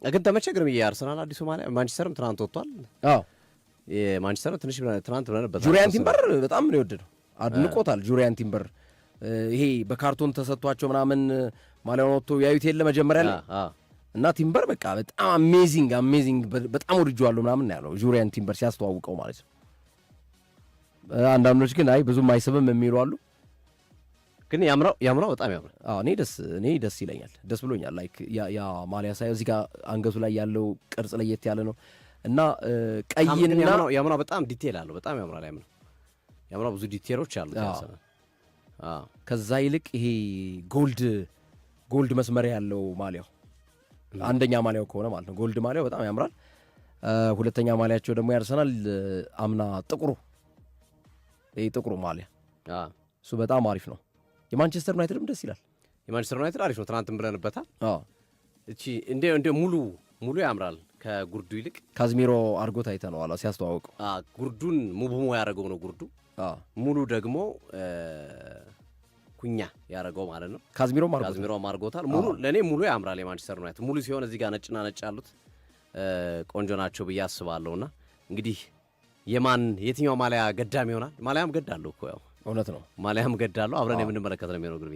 ግን ተመቸ ግርም የአርሰናል አዲሱ ማሊያ ማንቸስተርም ትናንት ወጥቷል። አዎ የማንቸስተር ትንሽ ትናንት ብለንበት ጁሪያን ቲምበር በጣም ነው የወደደው፣ አድንቆታል። ጁሪያን ቲምበር ይሄ በካርቶን ተሰጥቷቸው ምናምን ማሊያውን ወጥቶ ያዩት የለ መጀመሪያ ላይ እና ቲምበር በቃ በጣም አሜዚንግ በጣም ወድጄዋለሁ ምናምን ያለው ጁሪያን ቲምበር ሲያስተዋውቀው ማለት ነው። አንዳንዶች ግን አይ ብዙም አይስብም የሚሉ አሉ። ግን ያምራው በጣም ያምራል። አዎ እኔ ደስ ይለኛል፣ ደስ ብሎኛል። ላይክ ያ ማሊያ ሳይ እዚህ ጋር አንገቱ ላይ ያለው ቅርጽ ለየት ያለ ነው እና ቀይና ያምራው በጣም ዲቴል አለው። በጣም ያምራል። ያምራው ብዙ ዲቴሎች አሉት ያሰናል። ከዛ ይልቅ ይሄ ጎልድ መስመር ያለው ማሊያው አንደኛ ማሊያው ከሆነ ማለት ነው። ጎልድ ማሊያው በጣም ያምራል። ሁለተኛ ማሊያቸው ደግሞ ያርሰናል አምና ጥቁሩ ማሊያ እሱ በጣም አሪፍ ነው። የማንቸስተር ዩናይትድም ደስ ይላል። የማንቸስተር ዩናይትድ አሪፍ ነው። ትናንትም ብለንበታል። እቺ እንደ ሙሉ ያምራል። ከጉርዱ ይልቅ ካዝሚሮ አርጎት አይተነዋል ሲያስተዋውቀው። ጉርዱን ሙቡሞ ያደረገው ነው ጉርዱ። ሙሉ ደግሞ ኩኛ ያደረገው ማለት ነው። ካዝሚሮ አርጎታል። ሙሉ ለእኔ ሙሉ ያምራል። የማንቸስተር ዩናይትድ ሙሉ ሲሆን እዚህ ጋር ነጭና ነጭ ያሉት ቆንጆ ናቸው ብዬ አስባለሁና እንግዲህ የትኛው ማሊያ ገዳሚ ይሆናል? ማሊያም ገዳለሁ እኮ ያው እውነት ነው። ማሊያም ገዳለሁ። አብረን የምንመለከት ነው የሚሆነው ግርቤ